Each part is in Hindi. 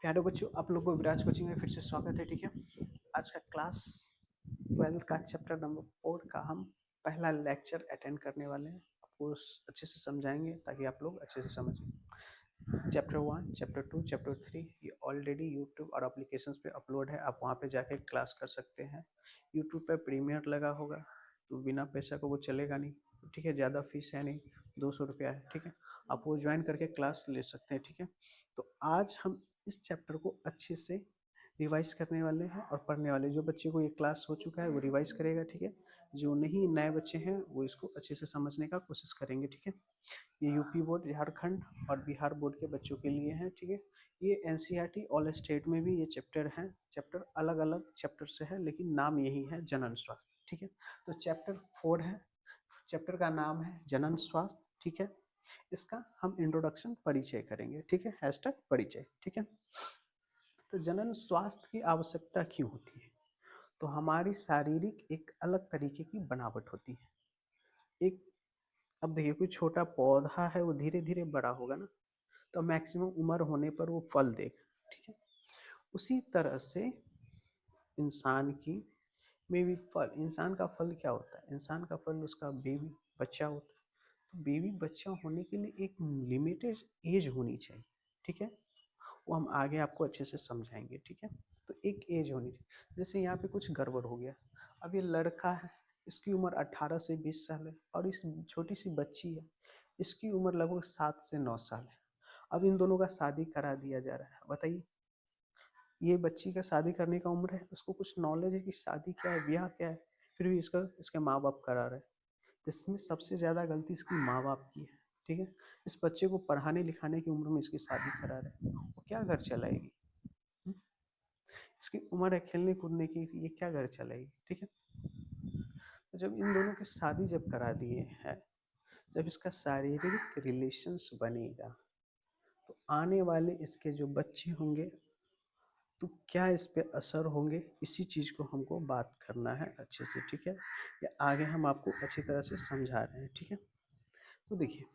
प्यारे बच्चों, आप लोगों को विराज कोचिंग में फिर से स्वागत है। ठीक है, आज का क्लास 12 का चैप्टर नंबर 4 का हम पहला लेक्चर अटेंड करने वाले हैं। आपको अच्छे से समझाएंगे ताकि आप लोग अच्छे से समझें। चैप्टर 1, चैप्टर 2, चैप्टर 3 ये ऑलरेडी यूट्यूब और एप्लीकेशंस पे अपलोड है। आप वहाँ पे जाके क्लास कर सकते हैं। यूट्यूब पे प्रीमियर लगा होगा तो बिना पैसा को वो चलेगा नहीं। ठीक है, ज़्यादा फीस है नहीं, 200 रुपया है। ठीक है, आप वो ज्वाइन करके क्लास ले सकते हैं। ठीक है, तो आज हम इस चैप्टर को अच्छे से रिवाइज करने वाले हैं और पढ़ने वाले। जो बच्चे को ये क्लास हो चुका है वो रिवाइज करेगा। ठीक है, जो नहीं नए बच्चे हैं वो इसको अच्छे से समझने का कोशिश करेंगे। ठीक है, ये यूपी बोर्ड, झारखंड और बिहार बोर्ड के बच्चों के लिए है। ठीक है, ये एनसीईआरटी ऑल स्टेट में भी ये चैप्टर हैं। चैप्टर अलग अलग चैप्टर से है लेकिन नाम यही है, जनन स्वास्थ्य। ठीक है, तो चैप्टर 4 है। चैप्टर का नाम है जनन स्वास्थ्य। ठीक है, इसका हम इंट्रोडक्शन परिचय करेंगे। ठीक है, हैशटैग परिचय। ठीक है, तो जनन स्वास्थ्य की आवश्यकता क्यों होती है? तो हमारी शारीरिक एक अलग तरीके की बनावट होती है। एक, अब देखिए, कोई छोटा पौधा है वो धीरे धीरे बड़ा होगा ना, तो मैक्सिमम उम्र होने पर वो फल देगा। ठीक है, उसी तरह से इंसान की में भी फल, इंसान का फल क्या होता है? इंसान का फल उसका बेबी बच्चा होता है। तो बेबी बच्चा होने के लिए एक लिमिटेड एज होनी चाहिए। ठीक है, वो हम आगे आपको अच्छे से समझाएंगे। ठीक है, तो एक एज होनी चाहिए। जैसे यहाँ पे कुछ गड़बड़ हो गया, अब ये लड़का है, इसकी उम्र 18 से 20 साल है और इस छोटी सी बच्ची है, इसकी उम्र लगभग 7 से 9 साल है। अब इन दोनों का शादी करा दिया जा रहा है। बताइए, ये बच्ची का शादी करने का उम्र है, उसको कुछ नॉलेज है कि शादी क्या है, ब्याह क्या है, फिर भी इसका इसके माँ बाप करा रहे हैं। तो इसमें सबसे ज़्यादा गलती इसकी माँ बाप की है। ठीक है, इस बच्चे को पढ़ाने लिखाने की उम्र में इसकी शादी करा रहे हैं, वो क्या घर चलाएगी? हम्म? इसकी उम्र है खेलने कूदने की, ये क्या घर चलाएगी? ठीक है, तो जब इन दोनों की शादी जब करा दिए है, जब इसका शारीरिक रिलेशंस बनेगा तो आने वाले इसके जो बच्चे होंगे तो क्या इस पे असर होंगे, इसी चीज़ को हमको बात करना है अच्छे से। ठीक है, या आगे हम आपको अच्छी तरह से समझा रहे हैं। ठीक है, तो देखिए,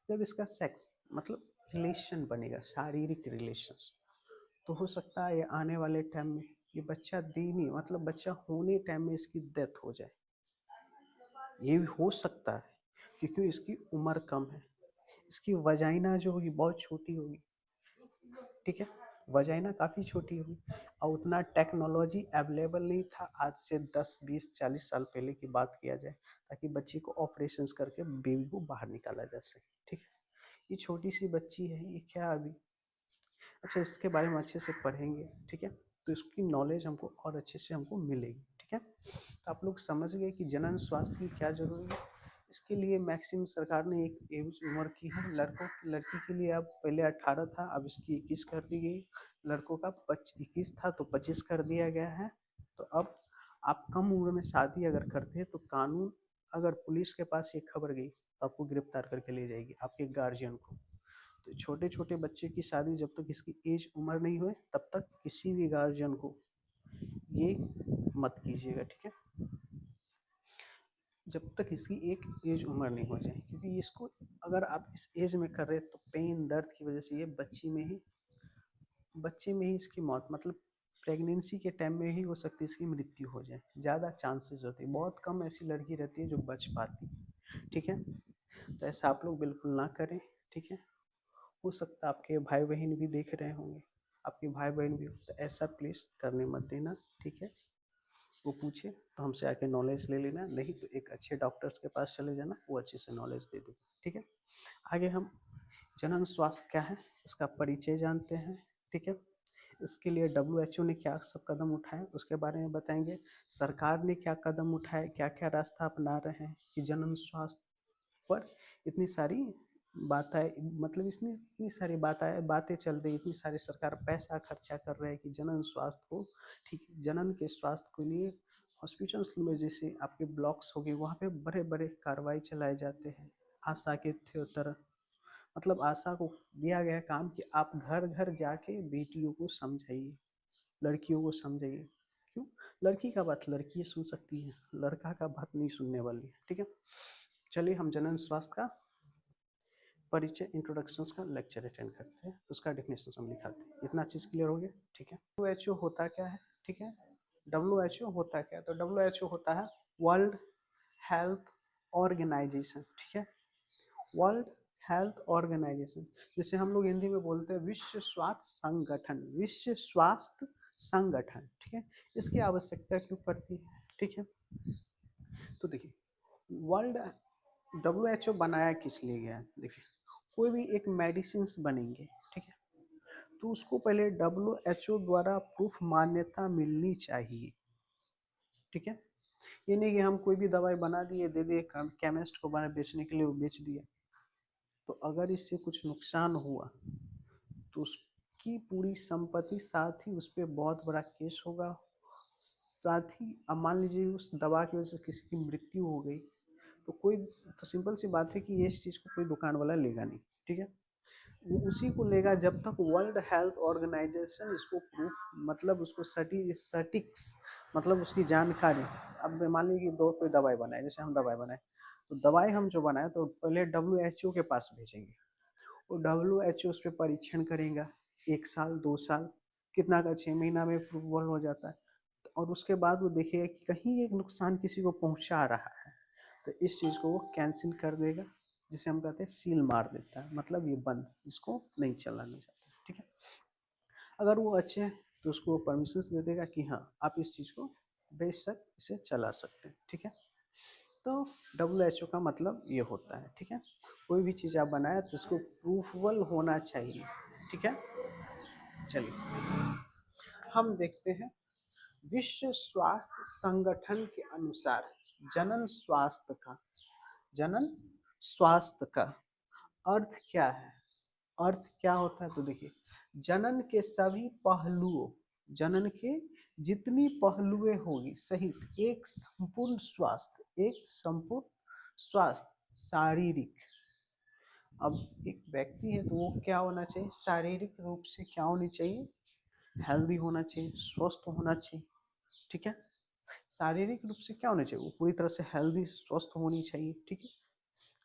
जब इसका सेक्स मतलब रिलेशन बनेगा, शारीरिक रिलेशंस, तो हो सकता है ये आने वाले टाइम में ये बच्चा देने मतलब बच्चा होने टाइम में इसकी डेथ हो जाए। ये भी हो सकता है क्योंकि इसकी उम्र कम है। इसकी वजाइना जो होगी बहुत छोटी होगी। ठीक है, वजाइना काफ़ी छोटी होगी और उतना टेक्नोलॉजी अवेलेबल नहीं था आज से 10, 20, 40 साल पहले की बात किया जाए, ताकि बच्ची को ऑपरेशंस करके बेबी को बाहर निकाला जा सके। ठीक है, ये छोटी सी बच्ची है, ये क्या अभी, अच्छा इसके बारे में अच्छे से पढ़ेंगे। ठीक है, तो इसकी नॉलेज हमको और अच्छे से हमको मिलेगी। ठीक है, तो आप लोग समझ गए कि जनन स्वास्थ्य की क्या जरूरी है। इसके लिए मैक्सिमम सरकार ने एक एज उम्र की है। लड़कों लड़की के लिए अब पहले 18 था, अब इसकी 21 कर दी गई। लड़कों का 21 था तो 25 कर दिया गया है। तो अब आप कम उम्र में शादी अगर करते हैं तो कानून, अगर पुलिस के पास ये खबर गई तो आपको गिरफ्तार करके ले जाएगी, आपके गार्जियन को। तो छोटे छोटे बच्चे की शादी जब तक इसकी एज उम्र नहीं हुए तब तक किसी भी गार्जियन को ये मत कीजिएगा। ठीक है, जब तक इसकी एक एज उम्र नहीं हो जाए, क्योंकि इसको अगर आप इस एज में कर रहे हैं तो पेन दर्द की वजह से ये बच्चे में ही इसकी मौत मतलब प्रेगनेंसी के टाइम में ही हो सकती है इसकी मृत्यु हो जाए। ज़्यादा चांसेस होती है, बहुत कम ऐसी लड़की रहती है जो बच पाती है। ठीक है, तो ऐसा आप लोग बिल्कुल ना करें। ठीक है, हो सकता है आपके भाई बहन भी देख रहे होंगे, आपके भाई बहन भी हो, तो ऐसा प्लीज़ करने मत देना। ठीक है, वो पूछे तो हमसे आके नॉलेज ले लेना, नहीं तो एक अच्छे डॉक्टर्स के पास चले जाना, वो अच्छे से नॉलेज दे देंगे। ठीक है, आगे हम जनन स्वास्थ्य क्या है इसका परिचय जानते हैं। ठीक है, इसके लिए WHO ने क्या सब कदम उठाए उसके बारे में बताएंगे। सरकार ने क्या कदम उठाए, क्या क्या रास्ता अपना रहे हैं कि जनन स्वास्थ्य पर इतनी सारी बातें, मतलब इतनी इतनी सारी बातें चल रही, इतनी सारी सरकार पैसा खर्चा कर रहे हैं कि जनन स्वास्थ्य को, ठीक, जनन के स्वास्थ्य के लिए हॉस्पिटल्स में जैसे आपके ब्लॉक्स हो गए वहाँ पे बड़े बड़े कार्रवाई चलाए जाते हैं। आशा के तरह, मतलब आशा को दिया गया काम कि आप घर घर जाके बेटियों को समझाइए, लड़कियों को समझाइए। क्यों? लड़की का बात लड़की सुन सकती है, लड़का का बात नहीं सुनने वाली है। ठीक है, चलिए हम जनन स्वास्थ्य का परिचय इंट्रोडक्शंस का लेक्चर अटेंड करते हैं, उसका डेफिनेशन हम लिखाते हैं। इतना चीज़ क्लियर हो गया, ठीक है। WHO होता क्या है, ठीक है। WHO होता क्या है, तो WHO होता है वर्ल्ड हेल्थ ऑर्गेनाइजेशन, ठीक है। वर्ल्ड हेल्थ ऑर्गेनाइजेशन, जैसे हम लोग हिंदी में बोलते हैं विश्व स्वास्थ्य संगठन, विश्व स्वास्थ्य संगठन, ठीक है। इसकी आवश्यकता क्यों पड़ती है, ठीक है। तो देखिए वर्ल्ड WHO बनाया किस लिए गया है, देखिए कोई भी एक मेडिसिन बनेंगे, ठीक है, तो उसको पहले WHO द्वारा प्रूफ मान्यता मिलनी चाहिए, ठीक है। ये नहीं कि हम कोई भी दवाई बना दिए दे दिए केमिस्ट को बना बेचने के लिए, वो बेच दिए, तो अगर इससे कुछ नुकसान हुआ तो उसकी पूरी संपत्ति, साथ ही उस पर बहुत बड़ा केस होगा, साथ ही अब मान लीजिए उस दवा की वजह से किसी की मृत्यु हो गई, तो कोई, तो सिंपल सी बात है कि ये इस चीज़ को कोई दुकान वाला लेगा नहीं, ठीक है। वो उसी को लेगा जब तक वर्ल्ड हेल्थ ऑर्गेनाइजेशन इसको प्रूफ, मतलब उसको सर्टिक्स, मतलब उसकी जानकारी। अब मान लीजिए दो कोई दवाई बनाए, जैसे हम दवाई बनाए, तो दवाई हम जो बनाए तो पहले WHO के पास भेजेंगे, और WHO उस पर परीक्षण करेगा 1 साल 2 साल, कितना का 6 महीना में अप्रूवल हो जाता है, और उसके बाद वो देखेगा कि कहीं एक नुकसान किसी को पहुंचा रहा है, तो इस चीज़ को वो कैंसिल कर देगा, जिसे हम कहते हैं सील मार देता है, मतलब ये बंद, इसको नहीं चलाना चाहता, ठीक है। अगर वो अच्छे हैं तो उसको परमिशन दे देगा कि हाँ आप इस चीज़ को बेशक इसे चला सकते हैं, ठीक है। तो WHO का मतलब ये होता है, ठीक है। कोई भी चीज़ आप बनाए तो उसको प्रूफबल होना चाहिए, ठीक है। चलिए हम देखते हैं विश्व स्वास्थ्य संगठन के अनुसार जनन स्वास्थ्य का अर्थ क्या है, अर्थ क्या होता है, तो देखिए जनन के सभी पहलुओं, जनन के जितनी पहलुएं होगी सहित एक संपूर्ण स्वास्थ्य, एक संपूर्ण स्वास्थ्य शारीरिक। अब एक व्यक्ति है तो वो क्या होना चाहिए, शारीरिक रूप से क्या होनी चाहिए, हेल्दी होना चाहिए, स्वस्थ होना चाहिए, ठीक है। शारीरिक रूप से क्या होना चाहिए, वो पूरी तरह से हेल्दी स्वस्थ होनी चाहिए, ठीक है।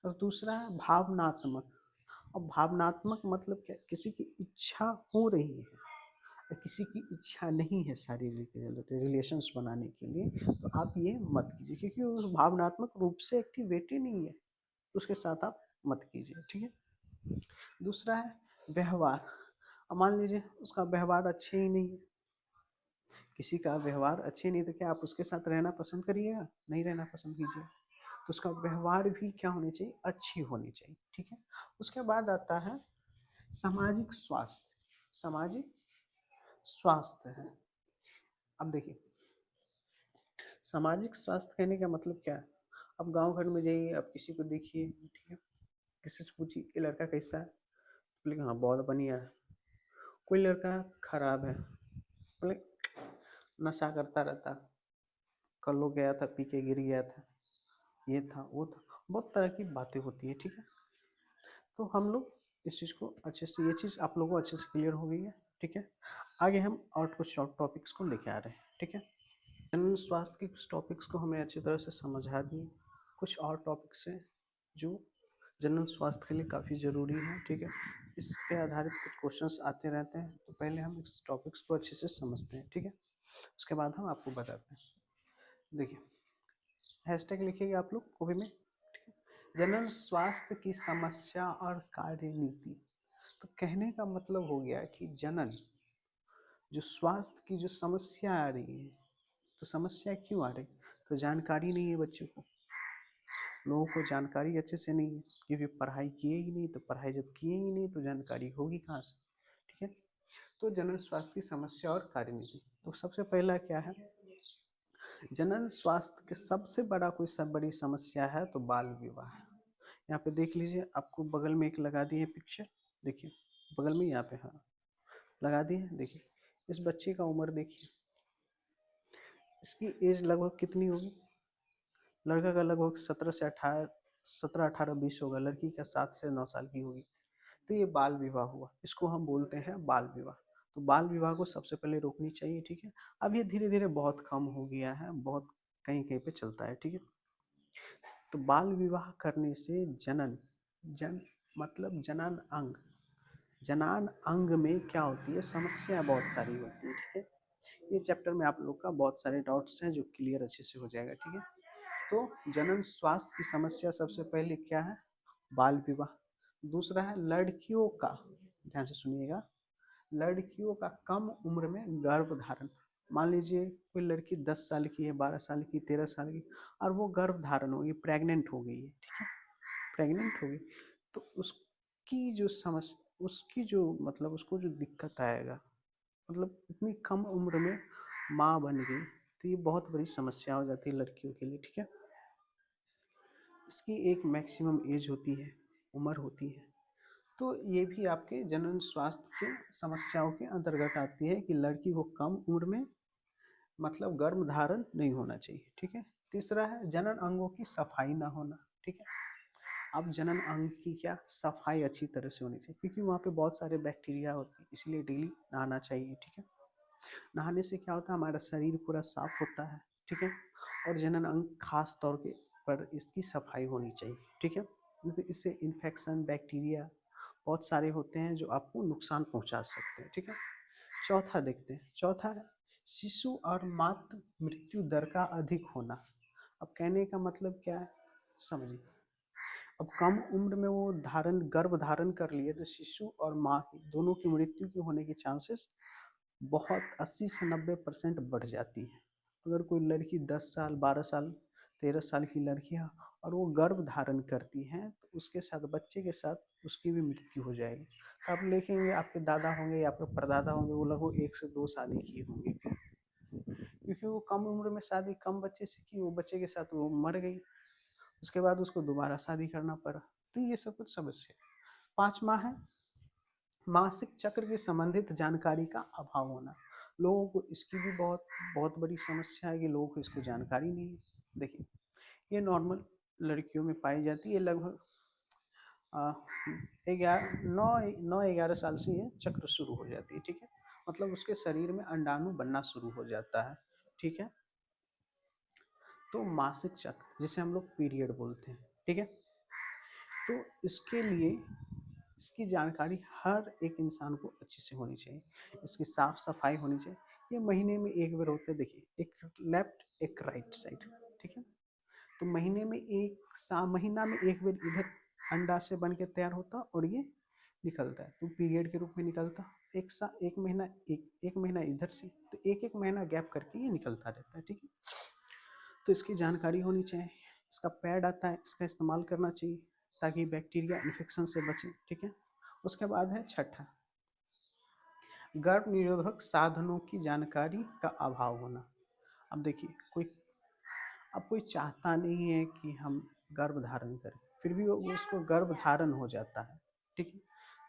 और दूसरा है भावनात्मक। अब भावनात्मक मतलब क्या, किसी की इच्छा हो रही है, किसी की इच्छा नहीं है शारीरिक रिलेशंस बनाने के लिए, तो आप ये मत कीजिए, क्योंकि उस भावनात्मक रूप से एक्टिवेट ही नहीं है, उसके साथ आप मत कीजिए, ठीक है। दूसरा है व्यवहार। अब मान लीजिए उसका व्यवहार अच्छे ही नहीं है, किसी का व्यवहार अच्छे नहीं, तो क्या आप उसके साथ रहना पसंद करिएगा, नहीं रहना पसंद कीजिए। तो उसका व्यवहार भी क्या होनी चाहिए, अच्छी होनी चाहिए, ठीक है। उसके बाद आता है सामाजिक स्वास्थ्य, सामाजिक स्वास्थ्य है। अब देखिए सामाजिक स्वास्थ्य कहने का मतलब क्या है, अब गांव घर में जाइए, आप किसी को देखिए, ठीक है, किसी से पूछिए ये लड़का कैसा है, बोले हाँ बहुत बढ़िया है। कोई लड़का खराब है, बोले नशा करता रहता, कल वो गया था पी के गिर गया था, ये था वो था, बहुत तरह की बातें होती है, ठीक है। तो हम लोग इस चीज़ को अच्छे से, ये चीज़ आप लोगों को अच्छे से क्लियर हो गई है, ठीक है। आगे हम और कुछ शॉर्ट टॉपिक्स को लेके आ रहे हैं, ठीक है। जनरल स्वास्थ्य के कुछ टॉपिक्स को हमें अच्छी तरह से समझा दिए, कुछ और टॉपिक्स हैं जो जनरल स्वास्थ्य के लिए काफ़ी ज़रूरी है, ठीक है। इस पे आधारित कुछ क्वेश्चंस आते रहते हैं, तो पहले हम इस टॉपिक्स को अच्छे से समझते हैं, ठीक है, उसके बाद हम आपको बताते हैं। देखिए हैशटैग लिखिएगा आप लोग कॉपी में, ठीक है। जनरल स्वास्थ्य की समस्या और कार्यनीति, तो कहने का मतलब हो गया कि जनन जो स्वास्थ्य की जो समस्या आ रही है, तो समस्या क्यों आ रही, तो जानकारी नहीं है बच्चों को, लोगों को जानकारी अच्छे से नहीं है, क्योंकि पढ़ाई किए ही नहीं, तो पढ़ाई जब किए ही नहीं तो जानकारी होगी कहाँ से, ठीक है। तो जनरल स्वास्थ्य की समस्या और कार्यनीति, तो सबसे पहला क्या है, जनरल स्वास्थ्य के सबसे बड़ा कोई सब बड़ी समस्या है तो बाल विवाह। यहाँ पे देख लीजिए, आपको बगल में एक लगा दिए पिक्चर, देखिए बगल में यहाँ पे, हाँ लगा दिए, देखिए इस बच्चे का उम्र देखिए, इसकी एज लगभग कितनी होगी, लड़का का लगभग 17 से 18 20 होगा, लड़की का 7 से 9 साल की होगी, तो ये बाल विवाह हुआ, इसको हम बोलते हैं बाल विवाह। तो बाल विवाह को सबसे पहले रोकनी चाहिए, ठीक है। अब ये धीरे धीरे बहुत कम हो गया है, बहुत कहीं कहीं पे चलता है, ठीक है। तो बाल विवाह करने से जन मतलब जनन अंग। जनन अंग में क्या होती है, समस्या बहुत सारी होती है, ठीक है। ये चैप्टर में आप लोग का बहुत सारे डाउट्स हैं जो क्लियर अच्छे से हो जाएगा, ठीक है। तो जनन स्वास्थ्य की समस्या सबसे पहले क्या है, बाल विवाह। दूसरा है लड़कियों का, ध्यान से सुनिएगा, लड़कियों का कम उम्र में गर्भधारण। मान लीजिए कोई लड़की 10 साल की है, 12 साल की, 13 साल की, और वो गर्भधारण हो गई, प्रेग्नेंट हो गई है, ठीक है, प्रेग्नेंट हो गई, तो उसकी जो समस्या, उसकी जो मतलब उसको जो दिक्कत आएगा, मतलब इतनी कम उम्र में माँ बन गई, तो ये बहुत बड़ी समस्या हो जाती है लड़कियों के लिए, ठीक है। इसकी एक मैक्सिमम एज होती है, उम्र होती है। तो ये भी आपके जनन स्वास्थ्य के समस्याओं के अंतर्गत आती है कि लड़की को कम उम्र में मतलब गर्भ धारण नहीं होना चाहिए, ठीक है। तीसरा है जनन अंगों की सफाई ना होना, ठीक है। अब जनन अंग की क्या सफाई अच्छी तरह से होनी चाहिए, क्योंकि वहाँ पे बहुत सारे बैक्टीरिया होते हैं, इसलिए डेली नहाना चाहिए, ठीक है। नहाने से क्या होता है, हमारा शरीर पूरा साफ होता है, ठीक है। और जनन अंग खास तौर के पर इसकी सफाई होनी चाहिए, ठीक है। क्योंकि इससे इन्फेक्शन, बैक्टीरिया बहुत सारे होते हैं जो आपको नुकसान पहुंचा सकते हैं, ठीक है। चौथा देखते हैं, चौथा है शिशु और मातृ मृत्यु दर का अधिक होना। अब कहने का मतलब क्या है, समझिए। अब कम उम्र में वो गर्भ धारण कर लिए तो शिशु और माँ की दोनों की मृत्यु के होने के चांसेस बहुत 80 से 90% बढ़ जाती है। अगर कोई लड़की 10 साल, 12 साल, 13 साल की लड़की है और वो गर्भ धारण करती हैं, तो उसके साथ, बच्चे के साथ उसकी भी मृत्यु हो जाएगी। तो आप देखेंगे आपके दादा होंगे या आपके परदादा होंगे, वो लगभग 1 से 2 शादी किए होंगे, क्योंकि वो कम उम्र में शादी कम बच्चे से की, वो बच्चे के साथ वो मर गई, उसके बाद उसको दोबारा शादी करना पड़ा। तो ये सब कुछ समस्या। पांचवा है मासिक चक्र के संबंधित जानकारी का अभाव होना। लोगों को इसकी भी बहुत बहुत बड़ी समस्या है कि लोगों को इसको जानकारी नहीं है। देखिए, ये नॉर्मल लड़कियों में पाई जाती है, लगभग 9-11 साल से ये चक्र शुरू हो जाती है, ठीक है। मतलब उसके शरीर में अंडाणु बनना शुरू हो जाता है, ठीक है। तो मासिक चक्र जिसे हम लोग पीरियड बोलते हैं, ठीक है। तो इसके लिए इसकी जानकारी हर एक इंसान को अच्छे से होनी चाहिए, इसकी साफ सफाई होनी चाहिए। ये महीने में एक बार होते हैं, देखिए, एक लेफ्ट एक राइट साइड, ठीक है। तो महीने में महीना में एक बार इधर अंडा से बन के तैयार होता और ये निकलता है, तो पीरियड के रूप में निकलता। एक महीना एक महीना इधर से, तो एक महीना गैप करके ये निकलता रहता है, ठीक है। तो इसकी जानकारी होनी चाहिए। इसका पैड आता है, इसका इस्तेमाल करना चाहिए ताकि बैक्टीरिया इन्फेक्शन से बचे, ठीक है। उसके बाद है छठा, गर्भ निरोधक साधनों की जानकारी का अभाव होना। अब देखिए, कोई चाहता नहीं है कि हम गर्भ धारण करें, फिर भी वो उसको गर्भ धारण हो जाता है, ठीक है।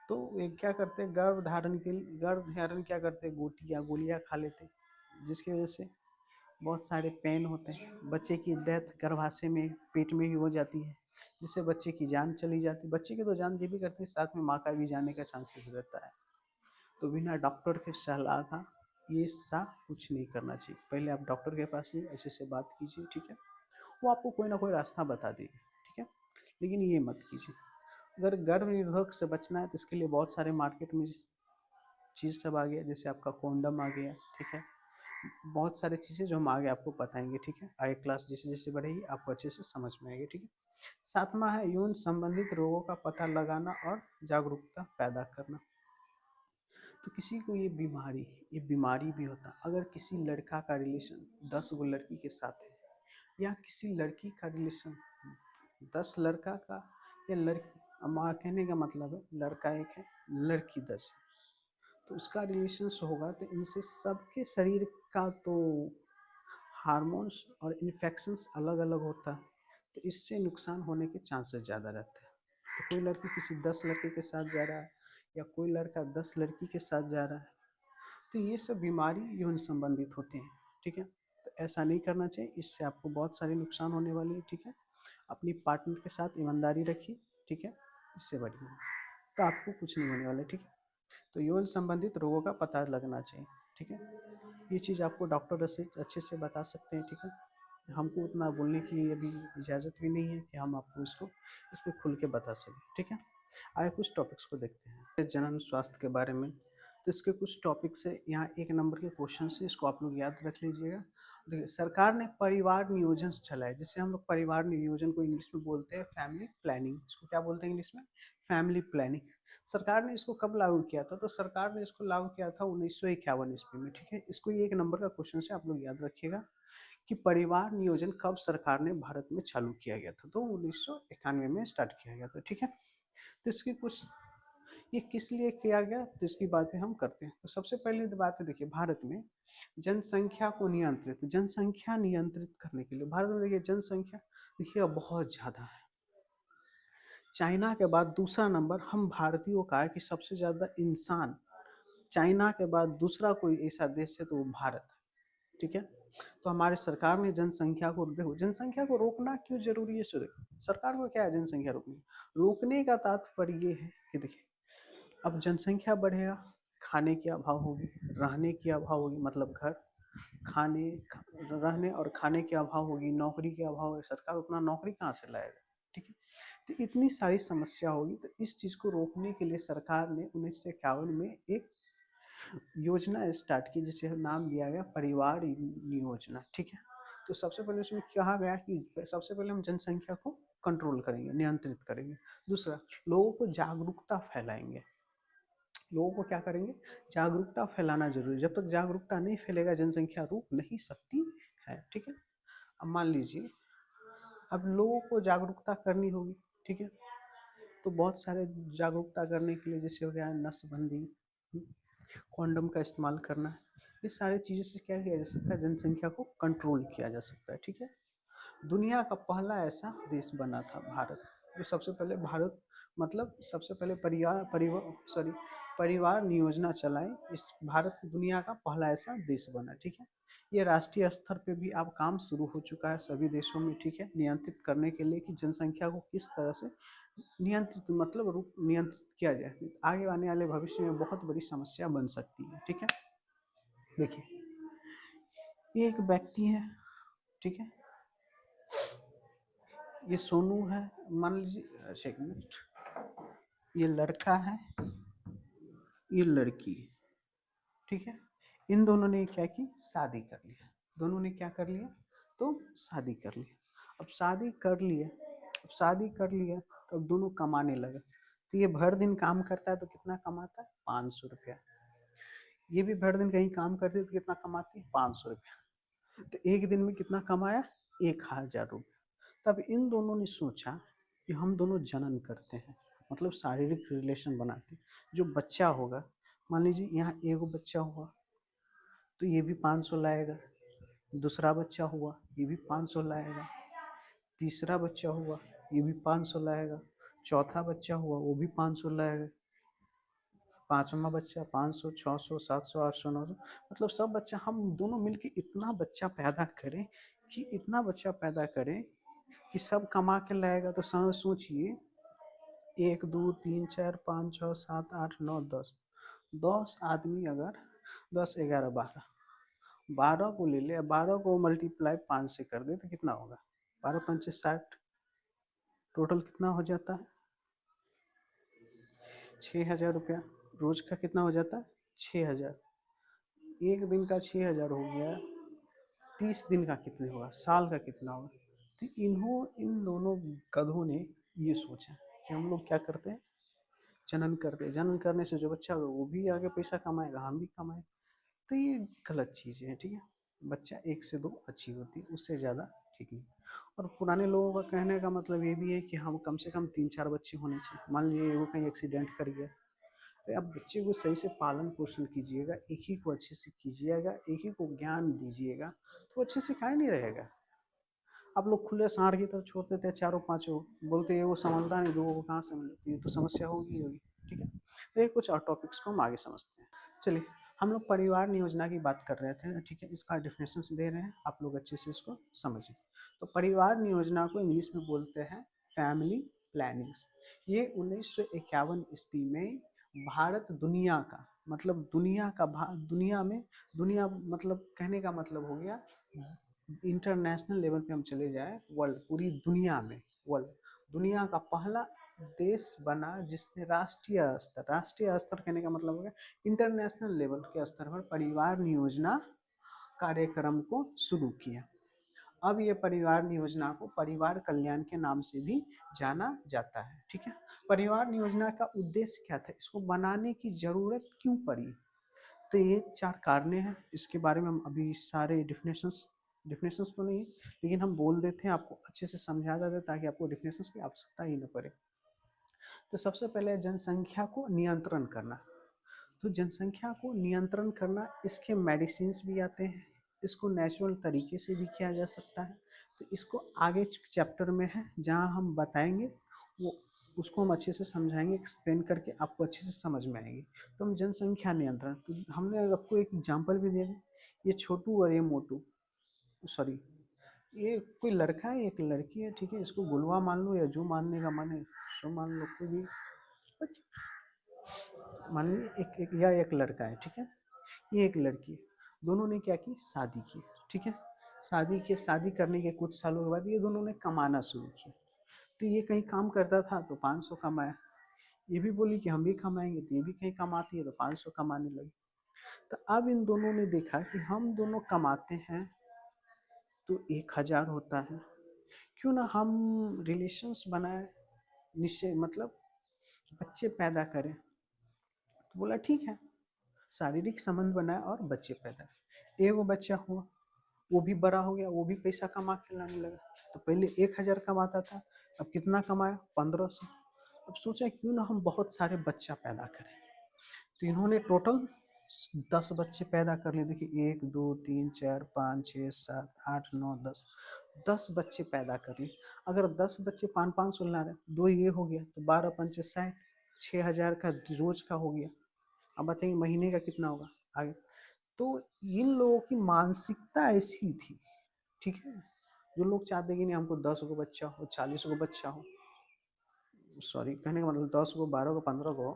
तो ये क्या करते हैं, गर्भ धारण क्या करते हैं, गोलियां खा लेते हैं, जिसकी वजह से बहुत सारे पेन होते हैं, बच्चे की डेथ गर्भाशय में, पेट में ही हो जाती है, जिससे बच्चे की जान चली जाती है। बच्चे की तो जान ये भी करती है, साथ में माँ का भी जाने का चांसेस रहता है। तो बिना डॉक्टर के सलाह का ये सा कुछ नहीं करना चाहिए। पहले आप डॉक्टर के पास जाइए, अच्छे से बात कीजिए, ठीक है। वो आपको कोई ना कोई रास्ता बता देगी, ठीक है। लेकिन ये मत कीजिए। अगर गर्भ निरोधक से बचना है तो इसके लिए बहुत सारे मार्केट में चीज़ सब आ गया, जैसे आपका कॉन्डम आ गया, ठीक है। बहुत सारी चीज़ें जो हम आगे आपको बताएंगे, ठीक है। आगे क्लास जैसे जैसे बढ़ेगी आपको अच्छे से समझ में आएगी, ठीक है। सातवां है यौन संबंधित रोगों का पता लगाना और जागरूकता पैदा करना। तो किसी को ये बीमारी भी होता है। अगर किसी लड़का का रिलेशन 10 गो लड़की के साथ है, या किसी लड़की का रिलेशन 10 लड़का का, या लड़की, हमारा कहने का मतलब है लड़का एक है, लड़की 10 है, तो उसका रिलेशंस होगा, तो इनसे सबके शरीर का तो हार्मोन्स और इन्फेक्शंस अलग अलग होता है, तो इससे नुकसान होने के चांसेस ज़्यादा रहते हैं। तो कोई लड़की किसी 10 लड़के के साथ जा रहा है, या कोई लड़का 10 लड़की के साथ जा रहा है, तो ये सब बीमारी यौन संबंधित होते हैं, ठीक है। तो ऐसा नहीं करना चाहिए, इससे आपको बहुत सारे नुकसान होने वाले हैं, ठीक है। अपनी पार्टनर के साथ ईमानदारी रखिए, ठीक है, इससे बढ़िया, तो आपको कुछ नहीं होने वाला, ठीक है। तो यौन संबंधित रोगों का पता लगना चाहिए, ठीक है। ये चीज़ आपको डॉक्टर से अच्छे से बता सकते हैं, ठीक है। हमको उतना बोलने की अभी इजाज़त भी नहीं है कि हम आपको इसको इस पर खुल के बता सकें, ठीक है। आगे कुछ टॉपिक्स को देखते हैं। जनन स्वास्थ्य के बारे में, तो इसके कुछ टॉपिक्स है, यहाँ 1 नंबर के क्वेश्चन है, इसको आप लोग याद रख लीजिएगा। देखिए, सरकार ने परिवार नियोजन चलाया, जिसे हम लोग परिवार नियोजन को इंग्लिश में बोलते हैं फैमिली प्लानिंग। इसको क्या बोलते हैं इंग्लिश में? Family planning. सरकार ने इसको कब लागू किया था? तो सरकार ने इसको लागू किया था 1951 ईस्वी में। ठीक है, इसको ये 1 नंबर का क्वेश्चन से आप लोग याद रखिएगा कि परिवार नियोजन कब सरकार ने भारत में चालू किया गया था? तो 1991 में स्टार्ट किया गया था। ठीक है, तो इसकी कुछ, ये किस लिए किया गया, तो इसकी बातें हम करते हैं। तो सबसे पहले बात है, देखिए, भारत में जनसंख्या नियंत्रित करने के लिए भारत में, देखिए, जनसंख्या देखिए बहुत ज़्यादा है। चाइना के बाद दूसरा नंबर हम भारतीयों का है कि सबसे ज़्यादा इंसान, चाइना के बाद दूसरा कोई ऐसा देश है तो वो भारत है। ठीक है, तो हमारे सरकार ने जनसंख्या को, देखो, जनसंख्या को रोकना क्यों जरूरी है? सो देखो, सरकार को क्या है जनसंख्या रोकने का तात्पर्य ये है कि देखिए, अब जनसंख्या बढ़ेगा, खाने की अभाव होगी, रहने की अभाव होगी, मतलब घर, खाने, रहने और खाने की अभाव होगी, नौकरी की अभाव होगी, सरकार उतना नौकरी कहाँ से लाएगा? ठीक है, तो इतनी सारी समस्या होगी। तो इस चीज़ को रोकने के लिए सरकार ने 1951 में एक योजना स्टार्ट की, जिसे नाम दिया गया परिवार योजना। ठीक है, तो सबसे पहले उसमें कहा गया कि सबसे पहले हम जनसंख्या को कंट्रोल करेंगे, नियंत्रित करेंगे। दूसरा, लोगों को जागरूकता फैलाएंगे। लोगों को क्या करेंगे? जागरूकता फैलाना जरूरी है। जब तक जागरूकता नहीं फैलेगा, जनसंख्या रुक नहीं सकती है। ठीक है, अब मान लीजिए, अब लोगों को जागरूकता करनी होगी। ठीक है, तो बहुत सारे जागरूकता करने के लिए, जैसे हो गया नसबंदी, कॉन्डम का इस्तेमाल करना, ये सारी चीज़ों से क्या किया जा सकता है? जनसंख्या को कंट्रोल किया जा सकता है। ठीक है, दुनिया का पहला ऐसा देश बना था भारत, जो सबसे पहले भारत, मतलब सबसे पहले परिवार नियोजना चलाए। इस भारत दुनिया का पहला ऐसा देश बना। ठीक है, ये राष्ट्रीय स्तर पे भी अब काम शुरू हो चुका है सभी देशों में। ठीक है, नियंत्रित करने के लिए कि जनसंख्या को किस तरह से नियंत्रित, मतलब रूप नियंत्रित किया जाए, आगे आने वाले भविष्य में बहुत बड़ी समस्या बन सकती है। ठीक है, देखिए, ये एक व्यक्ति है। ठीक है, ये सोनू है, मान लीजिए, अच्छा एक मिनट, ये लड़का है, ये लड़की है। ठीक है, इन दोनों ने क्या की? शादी कर लिया। दोनों ने क्या कर लिया? तो शादी कर लिया। अब शादी कर लिए, तो अब दोनों कमाने लगे। तो ये भर दिन काम करता है तो कितना कमाता है? 500 रुपया। ये भी भर दिन कहीं काम करती है तो कितना कमाती है? 500 रुपया। तो एक दिन में कितना कमाया? 1000 रुपया। तब इन दोनों ने सोचा कि हम दोनों जनन करते हैं, मतलब शारीरिक रिलेशन बनाते हैं। जो बच्चा होगा, मान लीजिए यहाँ एगो बच्चा हुआ तो ये भी 500 लाएगा, दूसरा बच्चा हुआ ये भी 500 लाएगा, तीसरा बच्चा हुआ ये भी 500 लाएगा, चौथा बच्चा हुआ वो भी 500 लाएगा, पांचवा बच्चा 500, 600, 700, 800, 900, मतलब सब बच्चा हम दोनों मिलके इतना बच्चा पैदा करें कि सब कमा के लाएगा। तो सोचिए, 1 2 3 4 5 6 7 8 9 10, 10 आदमी अगर 10 11 12 को ले ले, 12 को मल्टीप्लाई 5 से कर दे तो कितना होगा? 12 पंचे 60, टोटल कितना हो जाता है? 6000 रुपया। रोज का कितना हो जाता है? 6000। एक दिन का 6000 हो गया, 30 दिन का कितने होगा? साल का कितना होगा? तो इन दोनों गधों ने ये सोचा कि हम लोग क्या करते हैं? जनन करते हैं। जनन करने से जो बच्चा होगा वो भी आगे पैसा कमाएगा, हम भी कमाएंगे। तो ये गलत चीज़ है। ठीक है, बच्चा 1 से 2 अच्छी होती है, उससे ज़्यादा ठीक नहीं। और पुराने लोगों का कहने का मतलब ये भी है कि हम कम से कम 3-4 बच्चे होने चाहिए। मान लीजिए वो कहीं एक्सीडेंट कर गया, तो आप बच्चे को सही से पालन पोषण कीजिएगा, एक ही को अच्छे से कीजिएगा, एक ही को ज्ञान दीजिएगा, तो अच्छे से काहे नहीं रहेगा। आप लोग खुले सांड की तरफ छोड़ देते हैं, चारों पांचों, बोलते हैं वो समझता नहीं, लोगों को कहाँ से मिलती है, तो समस्या होगी होगी। ठीक है, तो ये कुछ और टॉपिक्स को हम आगे समझते हैं। चलिए, हम लोग परिवार नियोजना की बात कर रहे थे। ठीक है, इसका डेफिनेशन दे रहे हैं, आप लोग अच्छे से इसको समझिए। तो परिवार नियोजना को इंग्लिश में बोलते हैं फैमिली प्लानिंग्स। ये 1951 ईस्वी में भारत दुनिया का, मतलब दुनिया मतलब कहने का मतलब हो गया, इंटरनेशनल लेवल पे हम चले जाए, वर्ल्ड, पूरी दुनिया में, वर्ल्ड, दुनिया का पहला देश बना जिसने राष्ट्रीय स्तर कहने का मतलब हो गया इंटरनेशनल लेवल के स्तर पर परिवार नियोजना कार्यक्रम को शुरू किया। अब ये परिवार नियोजना को परिवार कल्याण के नाम से भी जाना जाता है। ठीक है, परिवार नियोजना का उद्देश्य क्या था, इसको बनाने की जरूरत क्यों पड़ी, तो ये 4 कारण हैं। इसके बारे में हम अभी सारे डिफिनेशंस तो नहीं, लेकिन हम बोल देते हैं, आपको अच्छे से समझा देते हैं ताकि आपको डिफिनेशंस की आवश्यकता ही न पड़े। तो सबसे पहले जनसंख्या को नियंत्रण करना। तो जनसंख्या को नियंत्रण करना, इसके मेडिसिन्स भी आते हैं, इसको नेचुरल तरीके से भी किया जा सकता है। तो इसको आगे चैप्टर में है जहाँ हम बताएंगे, वो उसको हम अच्छे से समझाएंगे, एक्सप्लेन करके आपको अच्छे से समझ में आएगी। तो हम जनसंख्या नियंत्रण, तो हमने आपको एक एग्जाम्पल भी दिया, ये छोटू और ये मोटू, सॉरी ये कोई लड़का है एक लड़की है, ठीक है, इसको गुलवा मान लो या जो मानने का मन है सो मान लो, कोई भी मान लीजिए एक लड़का है, ठीक है, ये एक लड़की है, दोनों ने क्या की, शादी की। ठीक है, शादी करने के कुछ सालों के बाद ये दोनों ने कमाना शुरू किया। तो ये कहीं काम करता था तो 500 कमाया, ये भी बोली कि हम भी कमाएंगे, तो ये भी कहीं कमाती है तो 500 कमाने लगी। तो अब इन दोनों ने देखा कि हम दोनों कमाते हैं तो 1000 होता है, क्यों ना हम रिलेशंस बनाए, निश्चय मतलब बच्चे पैदा करें। तो बोला ठीक है, शारीरिक संबंध बनाए और बच्चे पैदा। एगो बच्चा हुआ, वो भी बड़ा हो गया, वो भी पैसा कमा के लाने लगा। तो पहले 1000 कमाता था, अब कितना कमाया, 1500। अब सोचा क्यों ना हम बहुत सारे बच्चा पैदा करें। तो इन्होंने टोटल 10 बच्चे पैदा कर लिए। देखिए 1 2 3 4 5 6 7 8 9 10, 10 बच्चे पैदा कर लिए। अगर 10 बच्चे 500 ला रहे, दो ये हो गया तो 12 पंचे 60, 6000 का रोज का हो गया। अब बताइए महीने का कितना होगा आगे। तो इन लोगों की मानसिकता ऐसी थी, ठीक है, जो लोग चाहते कि नहीं हमको 10 गो बच्चा हो, 40 गो बच्चा हो, सॉरी कहने का मतलब 10 गो 12 गो 15 गो,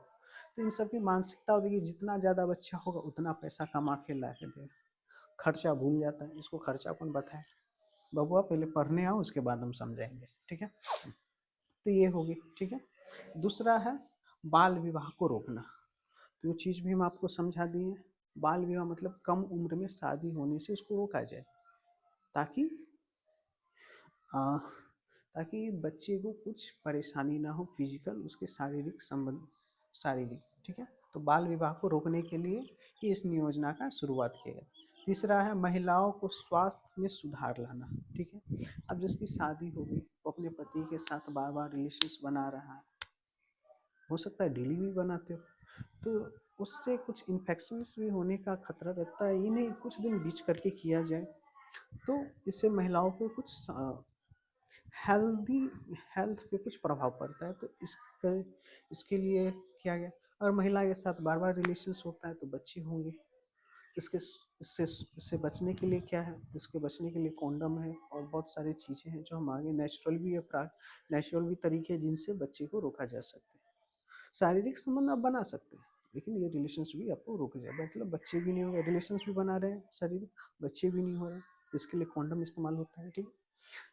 तो इन सब की मानसिकता होती है कि जितना ज़्यादा बच्चा होगा उतना पैसा कमा के ला के दे, खर्चा भूल जाता है। इसको खर्चा कौन बताए, बबुआ पहले पढ़ने आओ उसके बाद हम समझाएंगे। ठीक है, तो ये होगी। ठीक है, दूसरा है बाल विवाह को रोकना। तो वो चीज़ भी हम आपको समझा दिए। बाल विवाह मतलब कम उम्र में शादी होने से उसको रोका जाए, ताकि आ, ताकि बच्चे को कुछ परेशानी ना हो, फिजिकल उसके शारीरिक संबंध शारीरिक। ठीक है, तो बाल विवाह को रोकने के लिए ही इस योजना का शुरुआत किया गया। तीसरा है महिलाओं को स्वास्थ्य में सुधार लाना। ठीक है, अब जिसकी शादी हो गई वो अपने पति के साथ बार बार रिलेशंस बना रहा है, हो सकता है डेली भी बनाते हो, तो उससे कुछ इन्फेक्शंस भी होने का खतरा रहता है। इन्हें कुछ दिन बीच करके किया जाए तो इससे महिलाओं को कुछ हेल्दी हेल्थ पे कुछ प्रभाव पड़ता है। तो इसके लिए किया गया। और महिला के साथ बार बार रिलेशंस होता है तो बच्चे होंगे। इसके इससे बचने के लिए क्या है, इसके बचने के लिए कॉन्डम है और बहुत सारी चीज़ें हैं जो हम आगे नेचुरल भी तरीके जिनसे बच्चे को रोका जा सकता है। शारीरिक संबंध आप बना सकते हैं, लेकिन ये रिलेशंस भी आपको रोक जाए, मतलब बच्चे भी नहीं हो रहे, रिलेशंस भी बना रहे हैं शारीरिक, बच्चे भी नहीं हो रहे, इसके लिए कॉन्डम इस्तेमाल होता है। ठीक।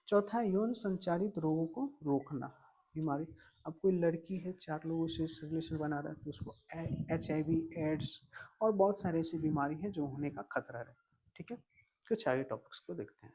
चौथा है यौन संचारित रोगों को रोकना। बीमारी, अब कोई लड़की है 4 लोगों से रिलेशन बना रहा है तो उसको HIV एड्स और बहुत सारे ऐसी बीमारी है जो होने का खतरा रहता है। ठीक है, कुछ आगे टॉपिक्स को देखते हैं।